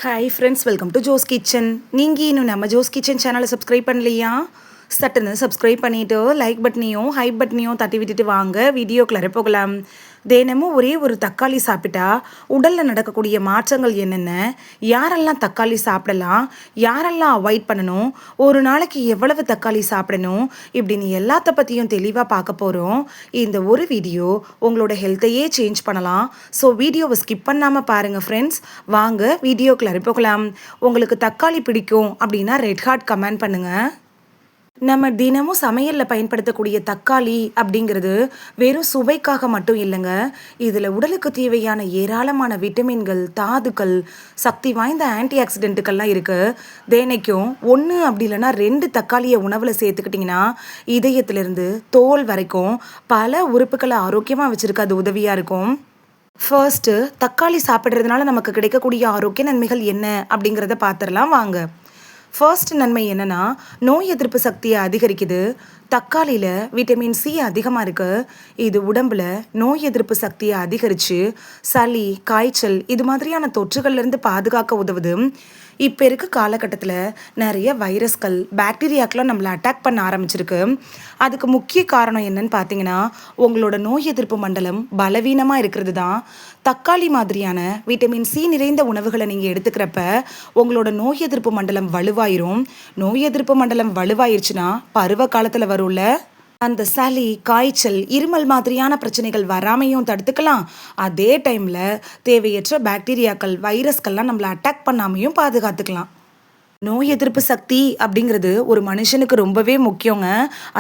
Hi friends, welcome to Jo's kitchen. நீங்கள் இன்னும் நம்ம ஜோஸ் கிச்சன் சேனலை சப்ஸ்கிரைப் பண்ணலையா? சட்டுன்னு சப்ஸ்கிரைப் பண்ணிவிட்டு லைக் பட்டனையும் ஹைப் பட்டனையும் தட்டி விட்டுட்டு வாங்க வீடியோக்குள்ளே போகலாம். தினமும் ஒரே ஒரு தக்காளி சாப்பிட்டா உடலில் நடக்கக்கூடிய மாற்றங்கள் என்னென்ன, யாரெல்லாம் தக்காளி சாப்பிடலாம், யாரெல்லாம் அவாய்ட் பண்ணணும், ஒரு நாளைக்கு எவ்வளவு தக்காளி சாப்பிடணும், இப்படின்னு எல்லாத்த பற்றியும் தெளிவாக பார்க்க போகிறோம். இந்த ஒரு வீடியோ உங்களோட ஹெல்த்தையே சேஞ்ச் பண்ணலாம். ஸோ வீடியோவை ஸ்கிப் பண்ணாமல் பாருங்கள் ஃப்ரெண்ட்ஸ். வாங்க வீடியோக்குள்ளே போகலாம். உங்களுக்கு தக்காளி பிடிக்கும் அப்படின்னா ரெட் ஹார்ட் கமெண்ட் பண்ணுங்கள். நம்ம தினமும் சமையலில் பயன்படுத்தக்கூடிய தக்காளி அப்படிங்கிறது வெறும் சுவைக்காக மட்டும் இல்லைங்க. இதில் உடலுக்கு தேவையான ஏராளமான விட்டமின்கள், தாதுக்கள், சக்தி வாய்ந்த ஆன்டி ஆக்சிடென்ட்டுகள்லாம் இருக்குது. தினைக்கும் ஒன்று அப்படி இல்லைன்னா 2 தக்காளியை உணவில் சேர்த்துக்கிட்டிங்கன்னா இதயத்திலிருந்து தோல் வரைக்கும் பல உறுப்புகளை ஆரோக்கியமாக வச்சுருக்க அது உதவியாக இருக்கும். ஃபர்ஸ்ட்டு, தக்காளி சாப்பிட்றதுனால நமக்கு கிடைக்கக்கூடிய ஆரோக்கிய நன்மைகள் என்ன அப்படிங்கிறத பார்த்துடலாம் வாங்க. ஃபர்ஸ்ட் நன்மை என்னென்னா, நோய் எதிர்ப்பு சக்தியை அதிகரிக்குது. தக்காளியில் விட்டமின் சி அதிகமாக இருக்குது. இது உடம்பில் நோய் எதிர்ப்பு சக்தியை அதிகரித்து சளி, காய்ச்சல் இது மாதிரியான தொற்றுகள்லேருந்து பாதுகாக்க உதவுது. இப்போ இருக்க காலகட்டத்தில் நிறைய வைரஸ்கள், பாக்டீரியாக்கெலாம் நம்மளை அட்டாக் பண்ண ஆரம்பிச்சிருக்கு. அதுக்கு முக்கிய காரணம் என்னன்னு பார்த்தீங்கன்னா, உங்களோட நோய் எதிர்ப்பு மண்டலம் பலவீனமாக இருக்கிறது தான். தக்காளி மாதிரியான விட்டமின் சி நிறைந்த உணவுகளை நீங்கள் எடுத்துக்கிறப்ப உங்களோட நோய் எதிர்ப்பு மண்டலம் வலுவாயிரும். நோய் எதிர்ப்பு மண்டலம் வலுவாயிருச்சுன்னா பருவ காலத்தில் வரும்ல அந்த சளி, காய்ச்சல், இருமல் மாதிரியான பிரச்சனைகள் வராமையும் தடுத்துக்கலாம். அதே டைமில் தேவையற்ற பாக்டீரியாக்கள், வைரஸ்கள்லாம் நம்மளை அட்டாக் பண்ணாமையும் பாதுகாத்துக்கலாம். நோய் எதிர்ப்பு சக்தி அப்படிங்கிறது ஒரு மனுஷனுக்கு ரொம்பவே முக்கியங்க.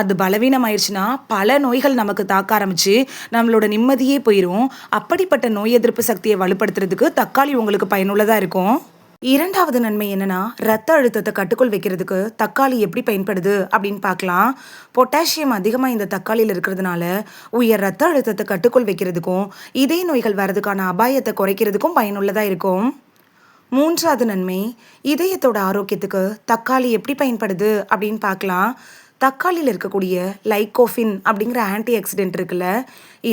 அது பலவீனமாயிடுச்சுன்னா பல நோய்கள் நமக்கு தாக்க ஆரம்பிச்சு நம்மளோட நிம்மதியே போயிடும். அப்படிப்பட்ட நோய் எதிர்ப்பு சக்தியை வலுப்படுத்துறதுக்கு தக்காளி உங்களுக்கு பயனுள்ளதாக இருக்கும். இரண்டாவது நன்மை என்னன்னா, ரத்த அழுத்தத்தை கட்டுக்குள் வைக்கிறதுக்கு தக்காளி எப்படி பயன்படுது அப்படின்னு பார்க்கலாம். பொட்டாசியம் அதிகமாக இந்த தக்காளியில் இருக்கிறதுனால உயர் ரத்த அழுத்தத்தை கட்டுக்குள் வைக்கிறதுக்கும் இதய நோய்கள் வர்றதுக்கான அபாயத்தை குறைக்கிறதுக்கும் பயனுள்ளதாக இருக்கும். மூன்றாவது நன்மை, இதயத்தோட ஆரோக்கியத்துக்கு தக்காளி எப்படி பயன்படுது அப்படின்னு பார்க்கலாம். தக்காளியில் இருக்கக்கூடிய லைகோஃபின் அப்படிங்கிற ஆன்டி ஆக்சிடென்ட் இருக்குல்ல,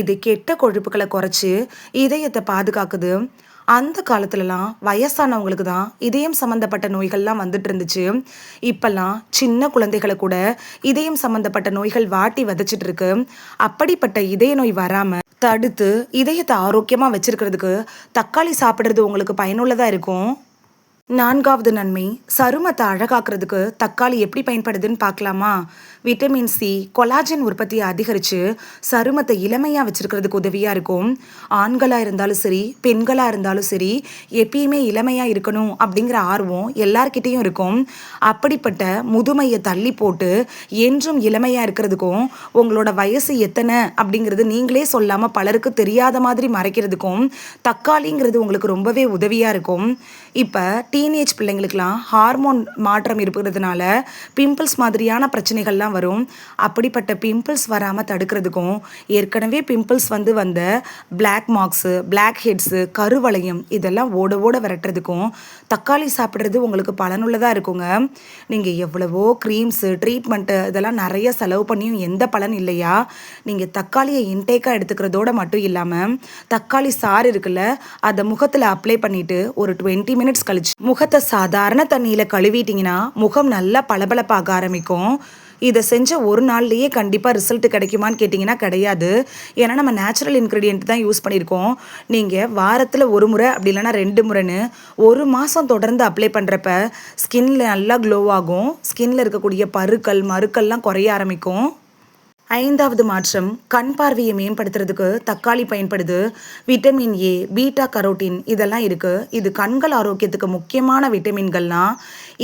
இது கெட்ட கொழுப்புகளை குறைச்சி இதயத்தை பாதுகாக்குது. அந்த காலத்துலலாம் வயசானவங்களுக்கு தான் இதயம் சம்மந்தப்பட்ட நோய்கள்லாம் வந்துட்டு இருந்துச்சு. இப்போல்லாம் சின்ன குழந்தைகளை கூட இதயம் சம்மந்தப்பட்ட நோய்கள் வாட்டி வதச்சிட்டு இருக்கு. அப்படிப்பட்ட இதய நோய் வராமல் தடுத்து இதயத்தை ஆரோக்கியமாக வச்சிருக்கிறதுக்கு தக்காளி சாப்பிட்றது உங்களுக்கு பயனுள்ளதாக இருக்கும். நான்காவது நன்மை, சருமத்தை அழகாக்குறதுக்கு தக்காளி எப்படி பயன்படுதுன்னு பார்க்கலாமா. விட்டமின் சி கொலாஜன் உற்பத்தியை அதிகரித்து சருமத்தை இளமையாக வச்சுருக்கிறதுக்கு உதவியாக இருக்கும். ஆண்களாக இருந்தாலும் சரி, பெண்களாக இருந்தாலும் சரி, எப்பயுமே இளமையாக இருக்கணும் அப்படிங்கிற ஆர்வம் எல்லார்கிட்டேயும் இருக்கும். அப்படிப்பட்ட முதுமையை தள்ளி போட்டு என்றும் இளமையாக இருக்கிறதுக்கும், உங்களோட வயசு எத்தனை அப்படிங்கிறது நீங்களே சொல்லாமல் பலருக்கு தெரியாத மாதிரி மறைக்கிறதுக்கும் தக்காளிங்கிறது உங்களுக்கு ரொம்பவே உதவியாக இருக்கும். இப்போ டீனேஜ் பிள்ளைங்களுக்கெல்லாம் ஹார்மோன் மாற்றம் இருக்கிறதுனால பிம்பிள்ஸ் மாதிரியான பிரச்சனைகள்லாம் வரும். அப்படிப்பட்ட பிம்பிள்ஸ் வராமல் தடுக்கிறதுக்கும், ஏற்கனவே பிம்பிள்ஸ் வந்த பிளாக் மார்க்ஸு, பிளாக் ஹெட்ஸு, கருவளையம் இதெல்லாம் ஓட ஓட விரட்டுறதுக்கும் தக்காளி சாப்பிட்றது உங்களுக்கு பலனுள்ளதாக இருக்குங்க. நீங்கள் எவ்வளவோ க்ரீம்ஸு, ட்ரீட்மெண்ட்டு இதெல்லாம் நிறைய செலவு பண்ணியும் எந்த பலன் இல்லையா? நீங்கள் தக்காளியை இன்டேக்காக எடுத்துக்கிறதோடு மட்டும் இல்லாமல் தக்காளி சாறு இருக்குல்ல, அதை முகத்தில் அப்ளை பண்ணிவிட்டு ஒரு 20 மினிட்ஸ் கழிச்சு முகத்தை சாதாரண தண்ணியில் கழுவிட்டிங்கன்னா முகம் நல்லா பளபளப்பாக ஆரம்பிக்கும். இதை செஞ்ச ஒரு நாள்லேயே கண்டிப்பாக ரிசல்ட் கிடைக்குமான்னு கேட்டிங்கன்னா கிடையாது. ஏன்னா நம்ம நேச்சுரல் இன்க்ரீடியன்ட் தான் யூஸ் பண்ணியிருக்கோம். நீங்கள் வாரத்தில் ஒரு முறை அப்படி இல்லைன்னா 2 முறைன்னு ஒரு மாதம் தொடர்ந்து அப்ளை பண்ணுறப்ப ஸ்கின்ல நல்லா க்ளோ ஆகும். ஸ்கின்ல இருக்கக்கூடிய பருக்கள், மருக்கள்லாம் குறைய ஆரம்பிக்கும். ஐந்தாவது மாற்றம், கண் பார்வையை மேம்படுத்துறதுக்கு தக்காளி பயன்படுது. விட்டமின் ஏ, பீட்டா கரோட்டின் இதெல்லாம் இருக்குது. இது கண்கள் ஆரோக்கியத்துக்கு முக்கியமான விட்டமின்கள்லாம்.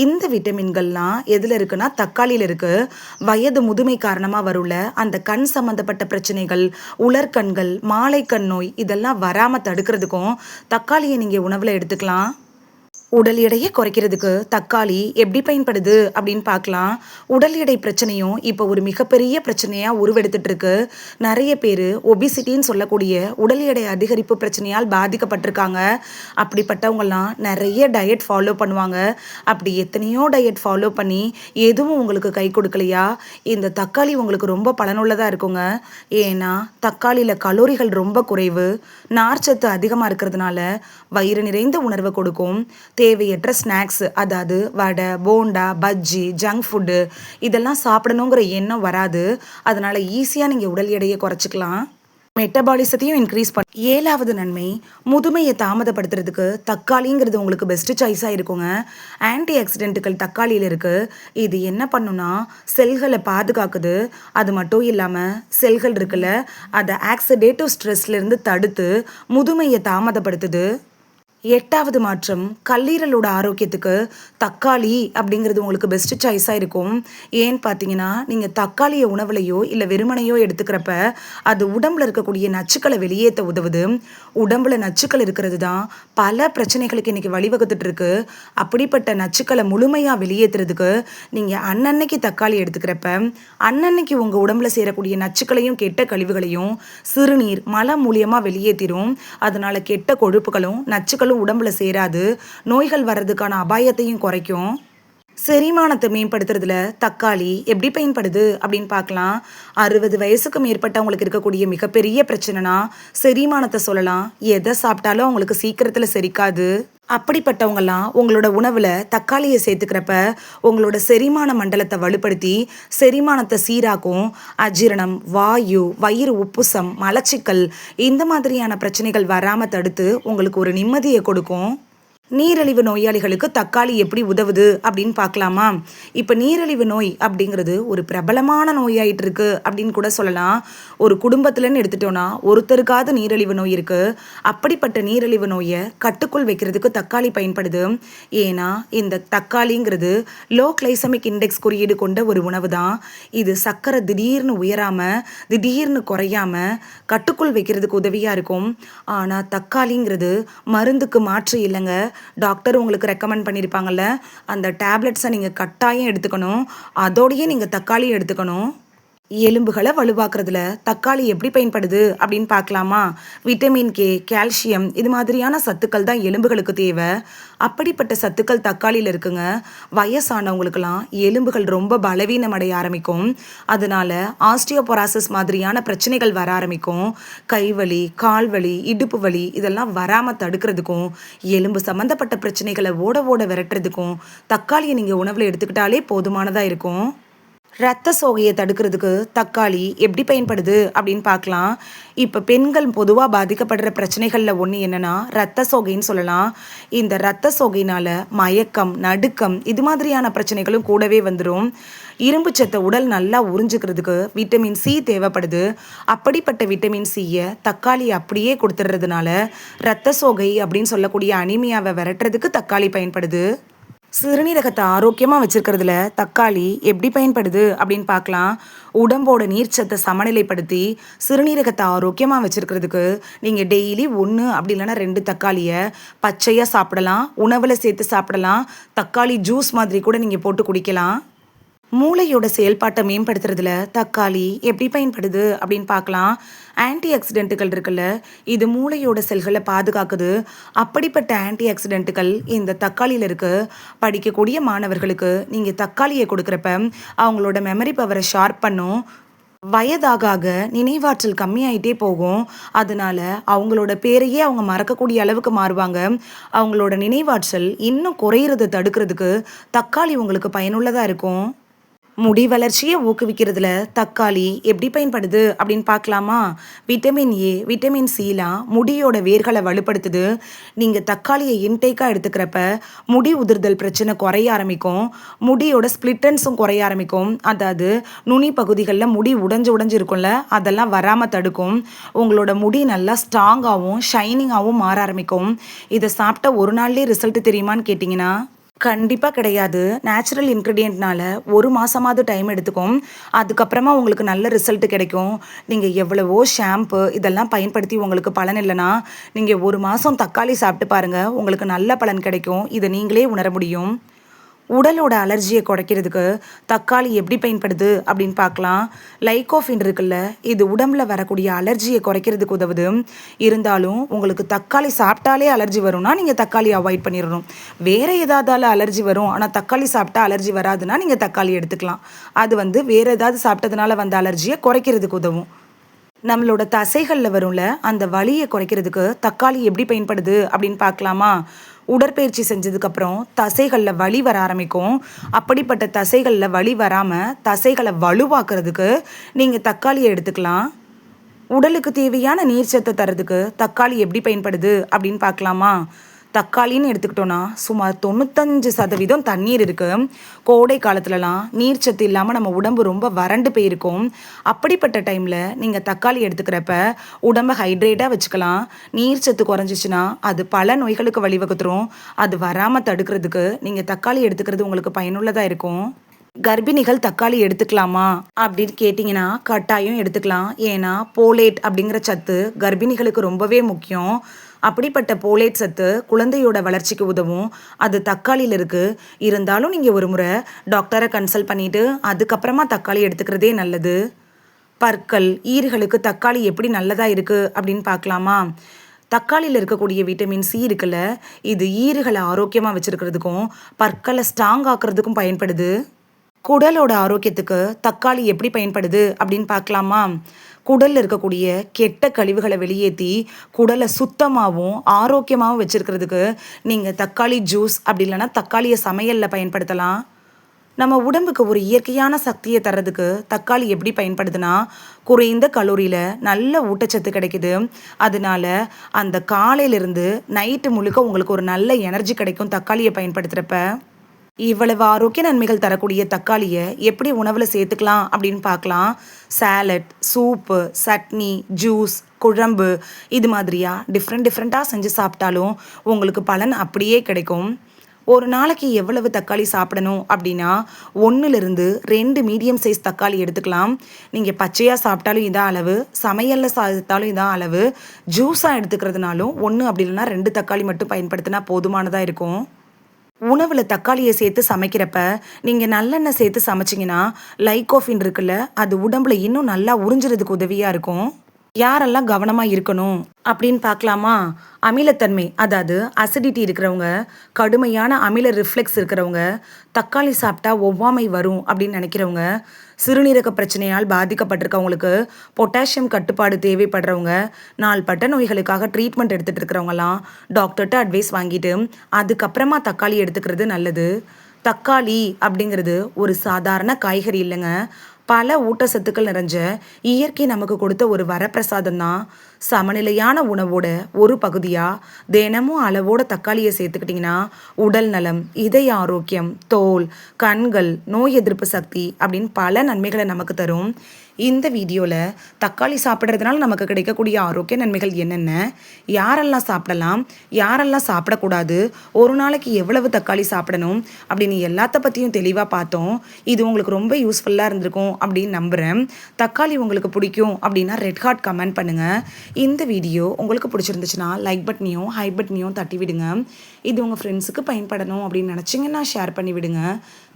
இந்த விட்டமின்கள்லாம் எதில் இருக்குன்னா தக்காளியில் இருக்குது. வயது முதுமை காரணமாக வருள்ள அந்த கண் சம்மந்தப்பட்ட பிரச்சனைகள், உலர்கண்கள், மாலைக்கண் நோய் இதெல்லாம் வராமல் தடுக்கிறதுக்கும் தக்காளியை நீங்கள் உணவில் எடுத்துக்கலாம். உடல் எடையை குறைக்கிறதுக்கு தக்காளி எப்படி பயன்படுது அப்படின்னு பார்க்கலாம். உடல் எடை பிரச்சனையும் இப்போ ஒரு மிகப்பெரிய பிரச்சனையாக உருவெடுத்துட்டு இருக்கு. நிறைய பேர் ஒபிசிட்டின்னு சொல்லக்கூடிய உடல் எடை அதிகரிப்பு பிரச்சனையால் பாதிக்கப்பட்டிருக்காங்க. அப்படிப்பட்டவங்கலாம் நிறைய டயட் ஃபாலோ பண்ணுவாங்க. அப்படி எத்தனையோ டயட் ஃபாலோ பண்ணி எதுவும் உங்களுக்கு கை கொடுக்கலையா, இந்த தக்காளி உங்களுக்கு ரொம்ப பலனுள்ளதாக இருக்குங்க. ஏன்னா தக்காளியில் கலோரிகள் ரொம்ப குறைவு, நார்ச்சத்து அதிகமாக இருக்கிறதுனால வயிறு நிறைந்த உணர்வை கொடுக்கும். தேவையற்ற ஸ்நாக்ஸு, அதாவது வடை, போண்டா, பஜ்ஜி, ஜங்க் ஃபுட்டு இதெல்லாம் சாப்பிடணுங்கிற எண்ணம் வராது. அதனால ஈஸியா நீங்க உடல் எடையை குறைச்சுக்கலாம். மெட்டபாலிசத்தையும் இன்க்ரீஸ் பண்ண 7வது நன்மை, முதுமையை தாமதப்படுத்துறதுக்கு தக்காளிங்கிறது உங்களுக்கு பெஸ்ட் சாய்ஸா இருக்குங்க. ஆன்டி ஆக்சிடென்ட்டுகள் தக்காளியில இருக்கு. இது என்ன பண்ணும்னா, செல்களை பாதுகாக்குது. அது மட்டும் இல்லாம செல்கள் இருக்குல்ல, அதை ஆக்சிடேட்டிவ் ஸ்ட்ரெஸ்ல இருந்து தடுத்து முதுமையை தாமதப்படுத்துது. 8வது மாற்றம், கல்லீரலோட ஆரோக்கியத்துக்கு தக்காளி அப்படிங்கிறது உங்களுக்கு பெஸ்ட் சாய்ஸாக இருக்கும். ஏன்னு பார்த்தீங்கன்னா, நீங்கள் தக்காளியை உணவுலையோ இல்லை வெறுமனையோ எடுத்துக்கிறப்ப அது உடம்புல இருக்கக்கூடிய நச்சுக்களை வெளியேற்ற உதவுது. உடம்புல நச்சுக்கள் இருக்கிறது தான் பல பிரச்சனைகளுக்கு இன்றைக்கி வழிவகுத்துட்டு இருக்கு. அப்படிப்பட்ட நச்சுக்களை முழுமையாக வெளியேற்றுறதுக்கு நீங்கள் அன்னன்னைக்கு தக்காளி எடுத்துக்கிறப்ப அன்னன்னைக்கு உங்கள் உடம்புல சேரக்கூடிய நச்சுக்களையும் கெட்ட கழிவுகளையும் சிறுநீர் மலம் மூலியமாக வெளியேற்றிடும். அதனால் கெட்ட கொழுப்புகளும் நச்சுக்களும் உடம்புல சேராது. நோய்கள் வர்றதுக்கான அபாயத்தையும் குறைக்கும். செரிமானத்தை மேம்படுத்துறதுல தக்காளி எப்படி பயன்படுது அப்படின்னு பார்க்கலாம். 60 வயசுக்கு மேற்பட்டவங்களுக்கு இருக்கக்கூடிய மிகப்பெரிய பிரச்சனைனா செரிமானத்தை சொல்லலாம். எதை சாப்பிட்டாலும் அவங்களுக்கு சீக்கிரத்தில் செரிக்காது. அப்படிப்பட்டவங்கெல்லாம் உங்களோட உணவில் தக்காளியை சேர்த்துக்கிறப்ப உங்களோட செரிமான மண்டலத்தை வலுப்படுத்தி செரிமானத்தை சீராக்கும். அஜீரணம், வாயு, வயிறு உப்புசம், மலச்சிக்கல் இந்த மாதிரியான பிரச்சனைகள் வராமல் தடுத்து உங்களுக்கு ஒரு நிம்மதியை கொடுக்கும். நீரிழிவு நோயாளிகளுக்கு தக்காளி எப்படி உதவுது அப்படின்னு பார்க்கலாமா? இப்போ நீரிழிவு நோய் அப்படிங்கிறது ஒரு பிரபலமான நோயாயிட்டு இருக்கு அப்படின்னு கூட சொல்லலாம். ஒரு குடும்பத்துலன்னு எடுத்துட்டோம்னா ஒருத்தருக்காவது நீரிழிவு நோய் இருக்கு. அப்படிப்பட்ட நீரிழிவு நோயை கட்டுக்குள் வைக்கிறதுக்கு தக்காளி பயன்படுது. ஏன்னா இந்த தக்காளிங்கிறது லோ கிளைசமிக் இண்டெக்ஸ் குறியீடு கொண்ட ஒரு உணவு தான். இது சர்க்கரை திடீர்னு உயராம திடீர்னு குறையாம கட்டுக்குள் வைக்கிறதுக்கு உதவியா இருக்கும். ஆனால் தக்காளிங்கிறது மருந்துக்கு மாற்று இல்லைங்க. டாக்டர் உங்களுக்கு ரெக்கமெண்ட் பண்ணியிருப்பாங்கல்ல, அந்த டேப்லெட்ஸை நீங்கள் கட்டாயம் எடுத்துக்கணும். அதோடையே நீங்கள் தக்காளி எடுத்துக்கணும். எலும்புகளை வலுவாக்குறதுல தக்காளி எப்படி பயன்படுது அப்படின்னு பார்க்கலாமா? விட்டமின் கே, கால்சியம் இது மாதிரியான சத்துக்கள் தான் எலும்புகளுக்கு தேவை. அப்படிப்பட்ட சத்துக்கள் தக்காளியில் இருக்குங்க. வயசானவங்களுக்கெல்லாம் எலும்புகள் ரொம்ப பலவீனமடைய ஆரம்பிக்கும். அதனால ஆஸ்டியோபொராசிஸ் மாதிரியான பிரச்சனைகள் வர ஆரம்பிக்கும். கைவலி, கால்வலி, இடுப்பு வலி இதெல்லாம் வராமல் தடுக்கிறதுக்கும் எலும்பு சம்மந்தப்பட்ட பிரச்சனைகளை ஓட ஓட விரட்டுறதுக்கும் தக்காளியை நீங்கள் உணவில் எடுத்துக்கிட்டாலே போதுமானதாக இருக்கும். இரத்த சோகையை தடுக்கிறதுக்கு தக்காளி எப்படி பயன்படுது அப்படின்னு பார்க்கலாம். இப்போ பெண்கள் பொதுவாக பாதிக்கப்படுற பிரச்சனைகளில் ஒன்று என்னென்னா இரத்த சோகைன்னு சொல்லலாம். இந்த இரத்த சோகையினால் மயக்கம், நடுக்கம் இது மாதிரியான பிரச்சனைகளும் கூடவே வந்துடும். இரும்பு சத்தை உடல் நல்லா உறிஞ்சிக்கிறதுக்கு விட்டமின் சி தேவைப்படுது. அப்படிப்பட்ட விட்டமின் சியை தக்காளி அப்படியே கொடுத்துட்றதுனால இரத்த சோகை அப்படின்னு சொல்லக்கூடிய அனீமியாவை விரட்டுறதுக்கு தக்காளி பயன்படுது. சிறுநீரகத்தை ஆரோக்கியமாக வச்சுருக்கிறதுல தக்காளி எப்படி பயன்படுது அப்படின்னு பார்க்கலாம். உடம்போட நீர்ச்சத்தை சமநிலைப்படுத்தி சிறுநீரகத்தை ஆரோக்கியமாக வச்சுருக்கிறதுக்கு நீங்கள் டெய்லி 1 அப்படி இல்லைன்னா 2 தக்காளியை பச்சையாக சாப்பிடலாம். உணவில் சேர்த்து சாப்பிடலாம். தக்காளி ஜூஸ் மாதிரி கூட நீங்கள் போட்டு குடிக்கலாம். மூளையோட செயல்பாட்டை மேம்படுத்துறதுல தக்காளி எப்படி பயன்படுது அப்படின்னு பார்க்கலாம். ஆன்டி ஆக்சிடென்ட்டுகள் இருக்குல்ல, இது மூளையோட செல்களை பாதுகாக்குது. அப்படிப்பட்ட ஆன்டி ஆக்சிடென்ட்டுகள் இந்த தக்காளியில் இருக்கு. படிக்கக்கூடிய மாணவர்களுக்கு நீங்கள் தக்காளியை கொடுக்குறப்ப அவங்களோட மெமரி பவரை ஷார்ப் பண்ணும். வயதாக நினைவாற்றல் கம்மியாயிட்டே போகும். அதனால அவங்களோட பேரையே அவங்க மறக்கக்கூடிய அளவுக்கு மாறுவாங்க. அவங்களோட நினைவாற்றல் இன்னும் குறையிறதை தடுக்கிறதுக்கு தக்காளி உங்களுக்கு பயனுள்ளதாக இருக்கும். முடி வளர்ச்சியை ஊக்குவிக்கிறதுல தக்காளி எப்படி பயன்படுது அப்படின்னு பார்க்கலாமா? விட்டமின் ஏ, விட்டமின் சிலாம் முடியோட வேர்களை வலுப்படுத்துது. நீங்கள் தக்காளியை இன்டேக்காக எடுத்துக்கிறப்ப முடி உதிர்தல் பிரச்சனை குறைய ஆரம்பிக்கும். முடியோட ஸ்பிளிட்டன்ஸும் குறைய ஆரம்பிக்கும். அதாவது நுனி பகுதிகளில் முடி உடைஞ்சு இருக்கும்ல, அதெல்லாம் வராமல் தடுக்கும். உங்களோட முடி நல்லா ஸ்ட்ராங்காகவும் ஷைனிங்காகவும் மாற ஆரம்பிக்கும். இதை சாப்பிட்ட ஒரு நாள்லேயே ரிசல்ட் தெரியுமான்னு கேட்டிங்கன்னா கண்டிப்பாக கிடையாது. நேச்சுரல் இன்க்ரீடியண்ட்னால 1 மாதமாவது டைம் எடுத்துக்கும். அதுக்கப்புறமா உங்களுக்கு நல்ல ரிசல்ட் கிடைக்கும். நீங்கள் எவ்வளவோ ஷாம்பு இதெல்லாம் பயன்படுத்தி உங்களுக்கு பலன் இல்லைன்னா நீங்கள் 1 மாதம் தக்காளி சாப்பிட்டு பாருங்கள், உங்களுக்கு நல்ல பலன் கிடைக்கும். இதை நீங்களே உணர முடியும். உடலோட அலர்ஜியை குறைக்கிறதுக்கு தக்காளி எப்படி பயன்படுது அப்படின்னு பார்க்கலாம். லைகோஃபின் இருக்குல்ல, இது உடம்புல வரக்கூடிய அலர்ஜியை குறைக்கிறதுக்கு உதவுது. இருந்தாலும் உங்களுக்கு தக்காளி சாப்பிட்டாலே அலர்ஜி வரும்னா நீங்கள் தக்காளி அவாய்ட் பண்ணிடணும். வேறு ஏதாவதால அலர்ஜி வரும் ஆனால் தக்காளி சாப்பிட்டா அலர்ஜி வராதுன்னா நீங்கள் தக்காளி எடுத்துக்கலாம். அது வேறு ஏதாவது சாப்பிட்டதுனால வந்த அலர்ஜியை குறைக்கிறதுக்கு உதவும். நம்மளோட தசைகளில் வரும்ல, அந்த வலியை குறைக்கிறதுக்கு தக்காளி எப்படி பயன்படுது அப்படின்னு பார்க்கலாமா? உடற்பயிற்சி செஞ்சதுக்கப்புறம் தசைகளில் வலி வர ஆரம்பிக்கும். அப்படிப்பட்ட தசைகளில் வலி வராமல் தசைகளை வலுவாக்குறதுக்கு நீங்கள் தக்காளியை எடுத்துக்கலாம். உடலுக்கு தேவையான நீர்ச்சத்தை தரதுக்கு தக்காளி எப்படி பயன்படுது அப்படின்னு பார்க்கலாமா? தக்காளின்னு எடுத்துக்கிட்டோன்னா சுமார் 95% தண்ணீர் இருக்குது. கோடை காலத்துலலாம் நீர்ச்சத்து இல்லாமல் நம்ம உடம்பு ரொம்ப வறண்டு போயிருக்கும். அப்படிப்பட்ட டைமில் நீங்கள் தக்காளி எடுத்துக்கிறப்ப உடம்பை ஹைட்ரேட்டாக வச்சுக்கலாம். நீர்ச்சத்து குறைஞ்சிச்சின்னா அது பல நோய்களுக்கு வழிவகுத்துரும். அது வராமல் தடுக்கிறதுக்கு நீங்கள் தக்காளி எடுத்துக்கிறது உங்களுக்கு பயனுள்ளதாக இருக்கும். கர்ப்பிணிகள் தக்காளி எடுத்துக்கலாமா அப்படின்னு கேட்டிங்கன்னா கட்டாயம் எடுத்துக்கலாம். ஏன்னா போலேட் அப்படிங்கிற சத்து கர்ப்பிணிகளுக்கு ரொம்பவே முக்கியம். அப்படிப்பட்ட போலேட் சத்து குழந்தையோட வளர்ச்சிக்கு உதவும். அது தக்காளியில் இருக்குது. இருந்தாலும் நீங்கள் ஒரு முறை டாக்டரை கன்சல்ட் பண்ணிவிட்டு அதுக்கப்புறமா தக்காளி எடுத்துக்கிறதே நல்லது. பற்கள் ஈறுகளுக்கு தக்காளி எப்படி நல்லதாக இருக்குது அப்படின்னு பார்க்கலாமா? தக்காளியில் இருக்கக்கூடிய விட்டமின் சி இருக்குல்ல, இது ஈறுகளை ஆரோக்கியமாக வச்சுருக்கிறதுக்கும் பற்களை ஸ்ட்ராங் ஆக்கிறதுக்கும் பயன்படுது. குடலோட ஆரோக்கியத்துக்கு தக்காளி எப்படி பயன்படுது அப்படின்னு பார்க்கலாமா? குடலில் இருக்கக்கூடிய கெட்ட கழிவுகளை வெளியேற்றி குடலை சுத்தமாகவும் ஆரோக்கியமாகவும் வச்சுருக்கிறதுக்கு நீங்கள் தக்காளி ஜூஸ் அப்படி இல்லைன்னா தக்காளியை சமையலில் பயன்படுத்தலாம். நம்ம உடம்புக்கு ஒரு இயற்கையான சக்தியை தர்றதுக்கு தக்காளி எப்படி பயன்படுதுன்னா, குறைந்த கலோரியில் நல்ல ஊட்டச்சத்து கிடைக்குது. அதனால அந்த காலையிலிருந்து நைட்டு முழுக்க உங்களுக்கு ஒரு நல்ல எனர்ஜி கிடைக்கும் தக்காளியை பயன்படுத்துகிறப்ப. இவ்வளவு ஆரோக்கிய நன்மைகள் தரக்கூடிய தக்காளியை எப்படி உணவில் சேர்த்துக்கலாம் அப்படின்னு பார்க்கலாம். சாலட், சூப்பு, சட்னி, ஜூஸ், குழம்பு இது மாதிரியா டிஃப்ரெண்ட்டாக செஞ்சு சாப்பிட்டாலும் உங்களுக்கு பலன் அப்படியே கிடைக்கும். ஒரு நாளைக்கு எவ்வளவு தக்காளி சாப்பிடணும் அப்படின்னா 1-2 மீடியம் சைஸ் தக்காளி எடுத்துக்கலாம். நீங்கள் பச்சையாக சாப்பிட்டாலும் இதான் அளவு, சமையலில் சாப்பிட்டாலும் இதான் அளவு, ஜூஸாக எடுத்துக்கிறதுனாலும் 1 அப்படி இல்லைன்னா 2 தக்காளி மட்டும் பயன்படுத்தினா போதுமானதாக இருக்கும். உணவில் தக்காளியை சேர்த்து சமைக்கிறப்ப நீங்கள் நல்லெண்ணெய் சேர்த்து சமைச்சிங்கன்னா லைகோஃபின் இருக்குல்ல, அது உடம்புல இன்னும் நல்லா உறிஞ்சுறதுக்கு உதவியாக இருக்கும். யாரெல்லாம் கவனமாக இருக்கணும் அப்படின்னு பார்க்கலாமா? அமிலத்தன்மை அதாவது அசிடிட்டி இருக்கிறவங்க, கடுமையான அமில ரிஃப்ளெக்ஸ் இருக்கிறவங்க, தக்காளி சாப்பிட்டா ஒவ்வாமை வரும் அப்படின்னு நினைக்கிறவங்க, சிறுநீரக பிரச்சனையால் பாதிக்கப்பட்டிருக்கவங்களுக்கு, பொட்டாசியம் கட்டுப்பாடு தேவைப்படுறவங்க, நாள்பட்ட நோய்களுக்காக ட்ரீட்மெண்ட் எடுத்துகிட்டு இருக்கிறவங்கலாம் டாக்டர்கிட்ட அட்வைஸ் வாங்கிட்டு அதுக்கப்புறமா தக்காளி எடுத்துக்கிறது நல்லது. தக்காளி அப்படிங்கிறது ஒரு சாதாரண காய்கறி இல்லைங்க. பல ஊட்டச்சத்துக்கள் நிறைஞ்ச இயற்கை நமக்கு கொடுத்த ஒரு வரப்பிரசாதம் தான். சமநிலையான உணவோட ஒரு பகுதியாக தினமும் அளவோட தக்காளியை சேர்த்துக்கிட்டிங்கன்னா உடல் நலம், இதய ஆரோக்கியம், தோல், கண்கள், நோய் எதிர்ப்பு சக்தி அப்படின்னு பல நன்மைகளை நமக்கு தரும். இந்த வீடியோவில் தக்காளி சாப்பிட்றதுனால நமக்கு கிடைக்கக்கூடிய ஆரோக்கிய நன்மைகள் என்னென்ன, யாரெல்லாம் சாப்பிடலாம், யாரெல்லாம் சாப்பிடக்கூடாது, ஒரு நாளைக்கு எவ்வளவு தக்காளி சாப்பிடணும் அப்படின்னு எல்லாத்த பற்றியும் தெளிவாக பார்த்தோம். இது உங்களுக்கு ரொம்ப யூஸ்ஃபுல்லாக இருந்திருக்கும் அப்படின்னு நம்புகிறேன். தக்காளி உங்களுக்கு பிடிக்கும் அப்படின்னா ரெட் ஹார்ட் கமெண்ட் பண்ணுங்கள். இந்த வீடியோ உங்களுக்கு பிடிச்சிருந்துச்சுன்னா லைக் பட்டனையும் ஹை பட்டனையும் தட்டி விடுங்க. இது உங்கள் ஃப்ரெண்ட்ஸுக்கு பயன்படணும் அப்படின்னு நினச்சிங்கன்னா ஷேர் பண்ணி விடுங்க.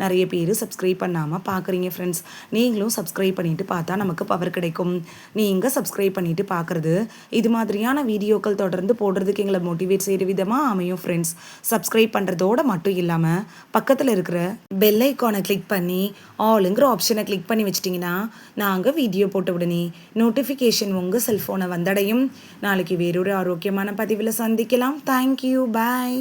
நிறைய பேர் சப்ஸ்கிரைப் பண்ணாமல் பார்க்குறீங்க ஃப்ரெண்ட்ஸ். நீங்களும் சப்ஸ்கிரைப் பண்ணிவிட்டு பார்த்தா நமக்கு பவர் கிடைக்கும். நீங்கள் சப்ஸ்கிரைப் பண்ணிவிட்டு பார்க்குறது இது மாதிரியான வீடியோக்கள் தொடர்ந்து போடுறதுக்கு எங்களை மோட்டிவேட் செய்கிற விதமாக அமையும் ஃப்ரெண்ட்ஸ். சப்ஸ்கிரைப் பண்ணுறதோடு மட்டும் இல்லாமல் பக்கத்தில் இருக்கிற பெல் ஐக்கானை கிளிக் பண்ணி ஆளுங்கிற ஆப்ஷனை கிளிக் பண்ணி வச்சிட்டிங்கன்னா நாங்கள் வீடியோ போட்ட உடனே நோட்டிஃபிகேஷன் உங்கள் செல்ஃபோனை வந்தடையும். நாளைக்கு வேறொரு ஆரோக்கியமான பதிவில் சந்திக்கலாம். தேங்க்யூ, பாய்.